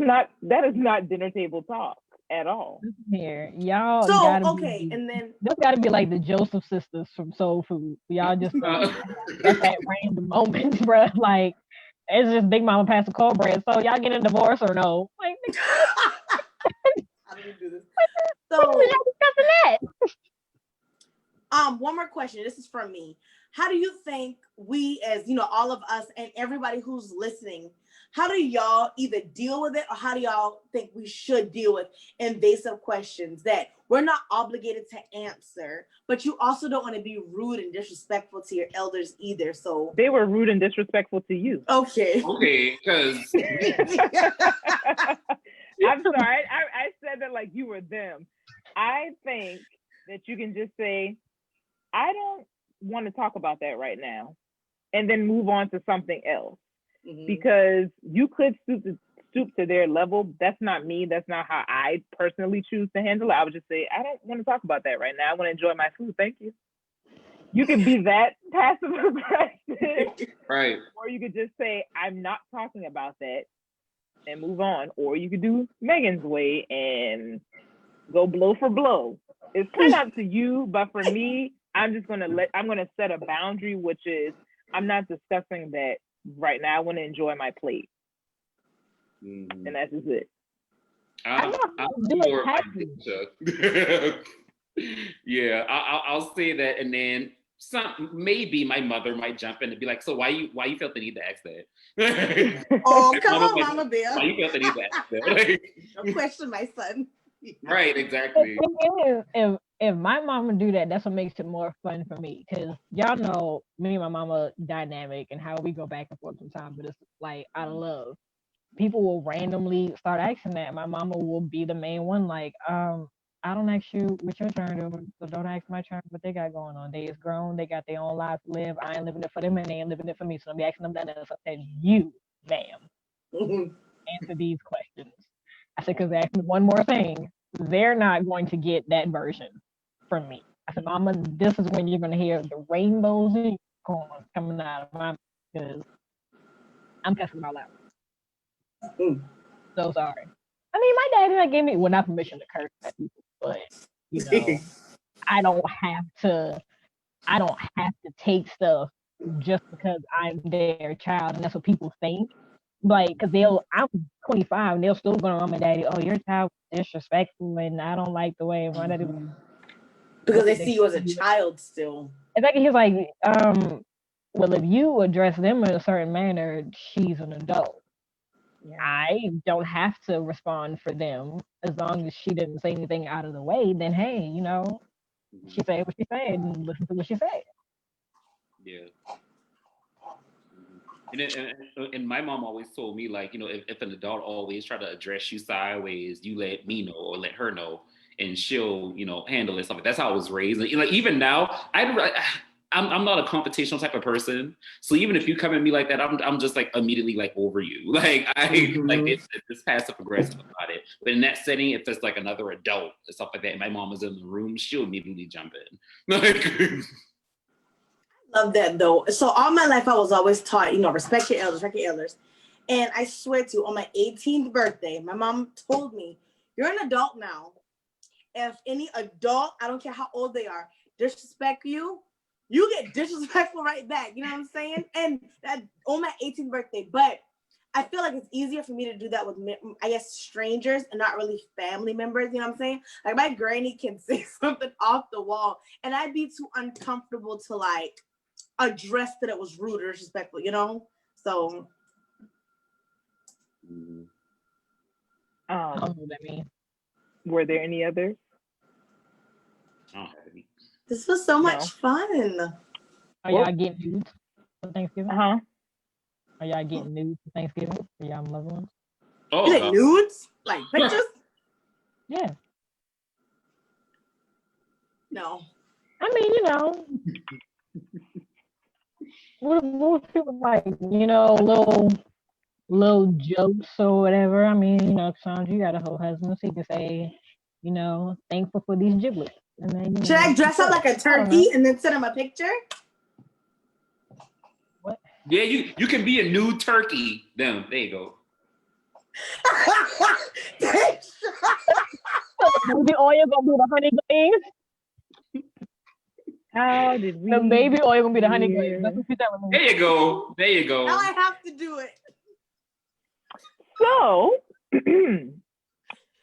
not dinner table talk at all. Here, y'all. So and then those got to be like the Joseph sisters from Soul Food. Y'all just at that random moment, bro. Like, it's just Big Mama passed the cornbread. So y'all getting a divorce or no? Like, how do we do this? So y'all discussing that? One more question. This is from me. How do you think we, as all of us and everybody who's listening, how do y'all either deal with it, or how do y'all think we should deal with invasive questions that we're not obligated to answer, but you also don't want to be rude and disrespectful to your elders either? So they were rude and disrespectful to you. Okay, because I'm sorry. I said that like you were them. I think that you can just say, I don't want to talk about that right now, and then move on to something else. Mm-hmm. Because you could stoop to their level. That's not me. That's not how I personally choose to handle it. I would just say, I don't want to talk about that right now. I want to enjoy my food. Thank you. You could be that passive aggressive, right? Or you could just say, I'm not talking about that, and move on. Or you could do Megan's way and go blow for blow. It's kind of up to you, but for me, I'm gonna set a boundary, which is I'm not discussing that right now. I want to enjoy my plate, and that's just it. Yeah, I'll say that, and then maybe my mother might jump in and be like, "So why you felt the need to ask that?" Oh, come on, Mama Bear. Why you felt the need to ask that? Don't question my son. Right, exactly. If my mama do that, that's what makes it more fun for me. Because y'all know me and my mama dynamic and how we go back and forth sometimes, but it's like out of love. People will randomly start asking that. My mama will be the main one, like, I don't ask you what your turn is, so don't ask my turn what they got going on. They is grown, they got their own lives to live. I ain't living it for them and they ain't living it for me. So I'm asking them that. So I said, you, ma'am, answer these questions. I said, because they asked me one more thing. They're not going to get that version from me. I said, Mama, this is when you're going to hear the rainbows and unicorns coming out of my mouth because I'm cussing them all out. So sorry. I mean, my daddy gave me, well, not permission to curse at people, but, you know, I don't have to take stuff just because I'm their child and that's what people think. Like, cause I'm 25 and they'll still go to my daddy, oh, your child was disrespectful and I don't like the way my daddy was. Because they see you as a child still. In fact, he's like, well, if you address them in a certain manner, she's an adult. I don't have to respond for them as long as she didn't say anything out of the way. Then hey, you know, she said what she said and listen to what she said. Yeah. And my mom always told me, like, you know, if an adult always try to address you sideways, you let me know or let her know, and she'll, you know, handle it. Something. That's how I was raised. And, like, even now, I'm not a confrontational type of person. So even if you come at me like that, I'm just like immediately like over you. Like it's passive aggressive about it. But in that setting, if there's like another adult or stuff like that, and my mom was in the room, she'll immediately jump in. Like. Love that though. So all my life I was always taught, you know, respect your elders, respect your elders. And I swear to you, on my 18th birthday, my mom told me, you're an adult now. If any adult, I don't care how old they are, disrespect you, you get disrespectful right back. You know what I'm saying? And that on my 18th birthday. But I feel like it's easier for me to do that with, I guess, strangers and not really family members. You know what I'm saying? Like my granny can say something off the wall and I'd be too uncomfortable to like address that it was rude or disrespectful, you know? So were there any others? This was so much fun. Are y'all getting nudes for Thanksgiving? Are y'all getting nudes for Thanksgiving for y'all loved ones? Oh, you like nudes? Like pictures? Yeah. No. I mean, you know, what people like, you know, little jokes or whatever. I mean, you know, Cassondra, you got a whole husband, so you can say, you know, thankful for these giblets. And then, should I dress up like a turkey and then send him a picture? What? Yeah, you can be a new turkey. There you go. Baby oil gonna be the honey glaze. How did we? The baby oil gonna be the honey glaze. That's what you're telling me. There you go. Now I have to do it. So,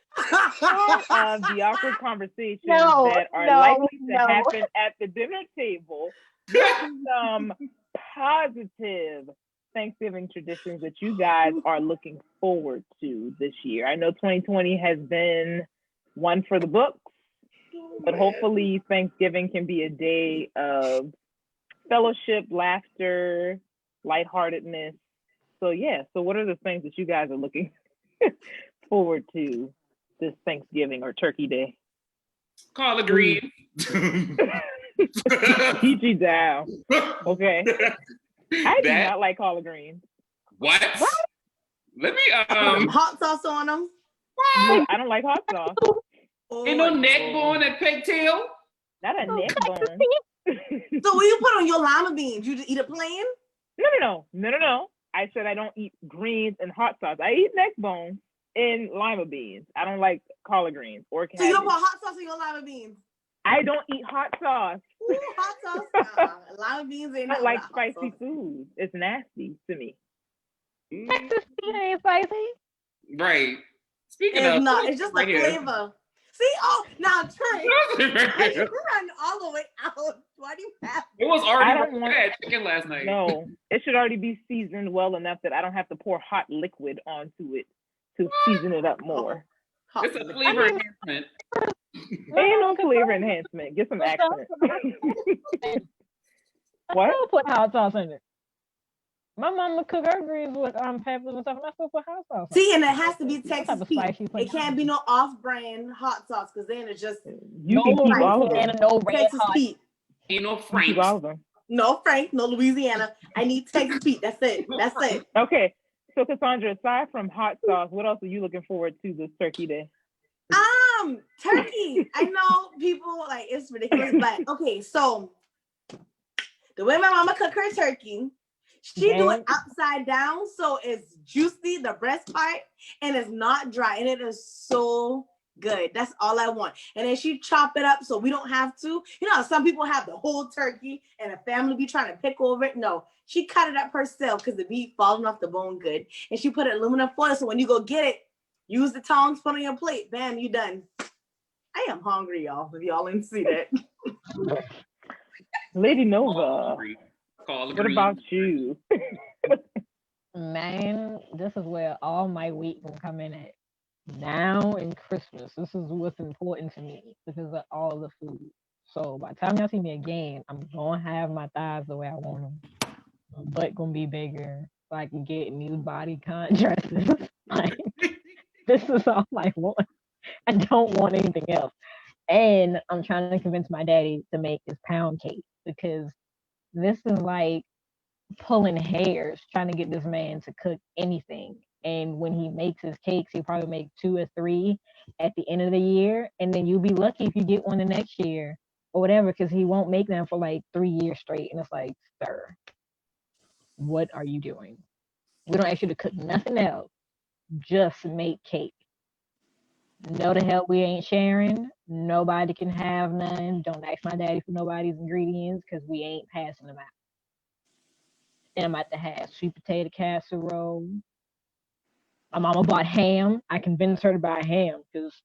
of the awkward conversations that are likely to happen at the dinner table, some positive Thanksgiving traditions that you guys are looking forward to this year. I know 2020 has been one for the books, but hopefully Thanksgiving can be a day of fellowship, laughter, lightheartedness. So what are the things that you guys are looking forward to this Thanksgiving or Turkey Day? Collard greens. PG down. Okay. I do not like collard greens. What? Let me hot sauce on them. What? I don't like hot sauce. Ain't no neck bone and pigtail. Not a neck bone. So what you put on your lima beans? You just eat it plain? No. I said I don't eat greens and hot sauce. I eat neck bones and lima beans. I don't like collard greens or cabbage. So you don't put hot sauce on your lima beans? I don't eat hot sauce. Ooh, hot sauce. Lima beans ain't. I don't like spicy food. It's nasty to me. Texas ain't spicy. Right. Speaking it's of, not. It's just the flavor. See, now Trey, you run all the way out. Why do you have? It was already bad chicken last night. No, it should already be seasoned well enough that I don't have to pour hot liquid onto it to season it up more. It's a flavor enhancement. Ain't no flavor enhancement. Get some accent. What? I still put hot sauce in it. My mama cook her greens with peppers and stuff, and I still put hot sauce. See, and it has to be Texas Pete. It can't be no off-brand hot sauce because then it's just you can keep all of them. No red Texas hot. Pete. Ain't no Frank. All of them. No Frank, no Louisiana. I need Texas Pete. That's it. Okay. So Cassondra, aside from hot sauce, what else are you looking forward to this Turkey Day? Turkey. I know people like it's ridiculous, but okay, so the way my mama cook her turkey, she do it upside down, so it's juicy, the breast part, and it's not dry, and it is so good. That's all I want. And then she chop it up so we don't have to. You know, some people have the whole turkey and a family be trying to pick over it. No, she cut it up herself because the meat falling off the bone good, and she put it in aluminum foil. So when you go get it, use the tongs, put on your plate. Bam, you done. I am hungry, y'all. If y'all didn't see that. LadiiNova, what about you? Man, this is where all my weight will come in at. Now in Christmas, this is what's important to me because of all the food. So by the time y'all see me again, I'm gonna have my thighs the way I want them. My butt gonna be bigger so I can get new body dresses. Like, this is all I want. I don't want anything else. And I'm trying to convince my daddy to make his pound cake because this is like pulling hairs trying to get this man to cook anything. And when he makes his cakes, he'll probably make 2 or 3 at the end of the year. And then you'll be lucky if you get one the next year or whatever, because he won't make them for like 3 years straight. And it's like, sir, what are you doing? We don't ask you to cook nothing else. Just make cake. No, the hell we ain't sharing. Nobody can have none. Don't ask my daddy for nobody's ingredients because we ain't passing them out. And I'm about to have sweet potato casserole. My mama bought ham. I convinced her to buy ham because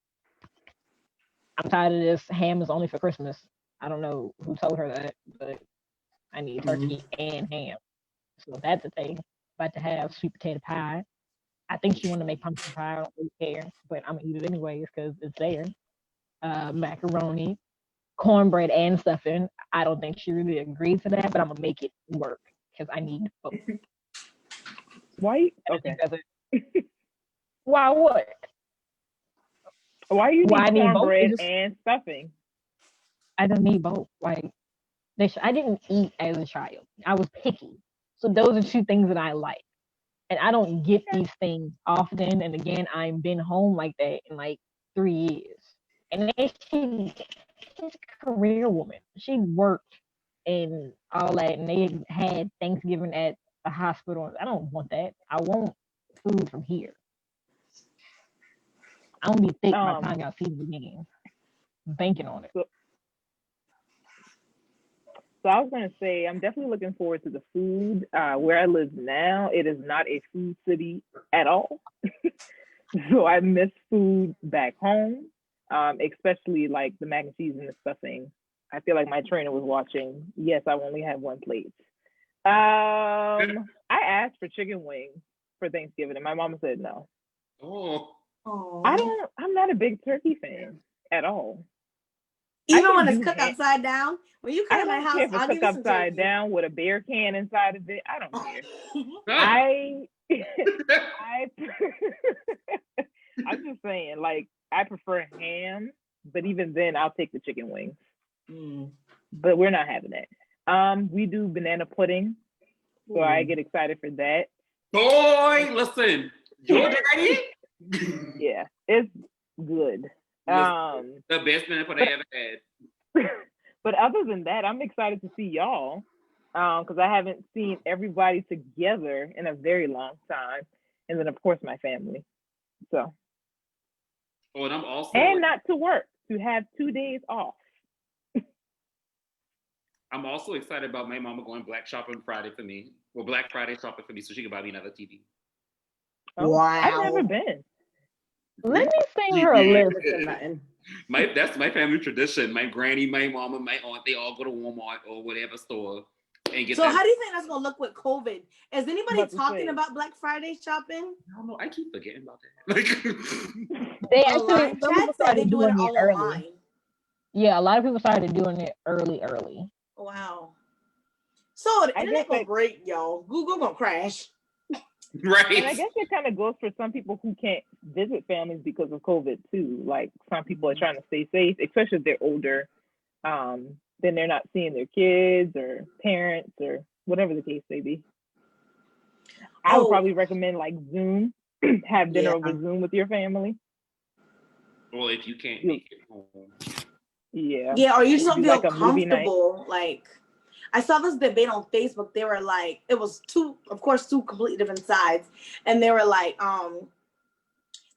I'm tired of this. Ham is only for Christmas. I don't know who told her that, but I need turkey and ham. So that's the thing. About to have sweet potato pie. I think she wanted to make pumpkin pie. I don't really care, but I'm gonna eat it anyways because it's there. Macaroni, cornbread, and stuffing. I don't think she really agreed to that, but I'm gonna make it work because I need both. Why? Okay. Why what? Why you need cornbread and stuffing? I don't need both. Like, I didn't eat as a child. I was picky. So those are 2 things that I like. And I don't get these things often. And again, I've been home like that in like 3 years. And then she's a career woman. She worked and all that. And they had Thanksgiving at the hospital. I don't want that. I want food from here. I don't be thick by the time y'all see the game. Banking on it. So I was going to say, I'm definitely looking forward to the food. Where I live now, it is not a food city at all. So I miss food back home, especially like the mac and cheese and the stuffing. I feel like my trainer was watching. Yes, I only have 1 plate. I asked for chicken wings for Thanksgiving, and my mama said no. I'm not a big turkey fan at all. Even when it's cooked upside down, when you cook in my house, if it's cooked upside down with a beer can inside of it, I don't care. I'm just saying, like, I prefer ham, but even then, I'll take the chicken wings. But we're not having that. We do banana pudding, so I get excited for that. Boy, listen, your daddy? Yeah, it's good. The best banana pudding I ever had. But other than that, I'm excited to see y'all because I haven't seen everybody together in a very long time, and then of course my family. So, and I'm also not to work, to have 2 days off. I'm also excited about my mama going Black shopping Friday for me. Well, Black Friday shopping for me, so she can buy me another TV. Wow! I've never been. Let me send her a list. That's my family tradition. My granny, my mama, my aunt, they all go to Walmart or whatever store and get. So how do you think that's gonna look with COVID? Is anybody talking about Black Friday shopping? I don't know. I keep forgetting about that. Like they actually started doing it all online. Yeah, a lot of people started doing it early. Wow. So the internet gonna break, y'all. Google gonna crash. Right. And I guess it kind of goes for some people who can't visit families because of COVID too. Like some people are trying to stay safe, especially if they're older. Then they're not seeing their kids or parents or whatever the case may be. I would probably recommend like Zoom. Have dinner over Zoom with your family. Well, if you can't make it home. Yeah. Yeah, or you just don't feel like comfortable. Like, I saw this debate on Facebook. They were like, it was two completely different sides. And they were like,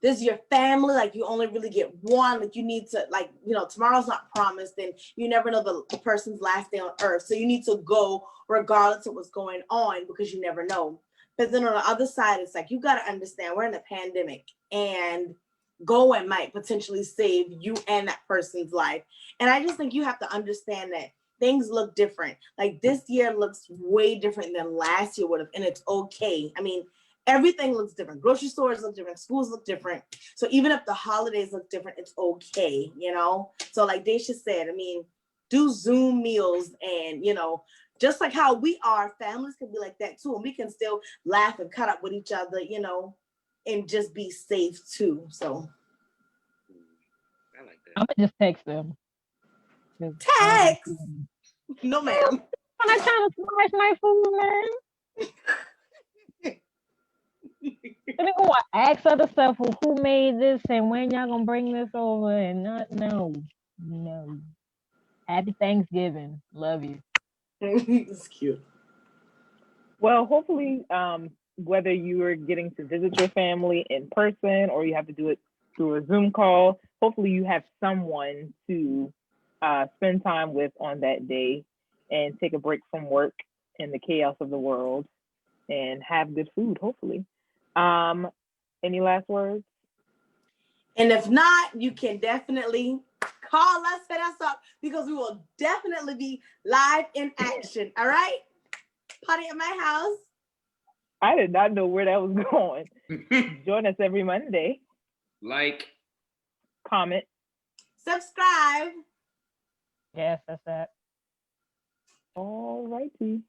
this is your family, like you only really get one, like you need to, like, you know, tomorrow's not promised and you never know the person's last day on earth. So you need to go regardless of what's going on because you never know. But then on the other side, it's like, you got to understand we're in a pandemic and going might potentially save you and that person's life. And I just think you have to understand that things look different. Like this year looks way different than last year would have, and it's okay. I mean, everything looks different. Grocery stores look different. Schools look different. So even if the holidays look different, it's okay, you know? So like Dashia said, I mean, do Zoom meals and, you know, just like how we are, families can be like that too. And we can still laugh and cut up with each other, you know, and just be safe too. So. I like that. I'm going to just text them. Text? No, ma'am. When I trying to smash my food, man. And then ask other stuff, who made this and when y'all gonna bring this over and not no. Happy Thanksgiving. Love you. It's cute. Well, hopefully, whether you are getting to visit your family in person or you have to do it through a Zoom call, hopefully you have someone to spend time with on that day and take a break from work and the chaos of the world and have good food, hopefully. Any last words? And if not, you can definitely call us, hit us up, because we will definitely be live in action. All right? Party at my house. I did not know where that was going. Join us every Monday. Like. Comment. Subscribe. Yes, that's that. All righty.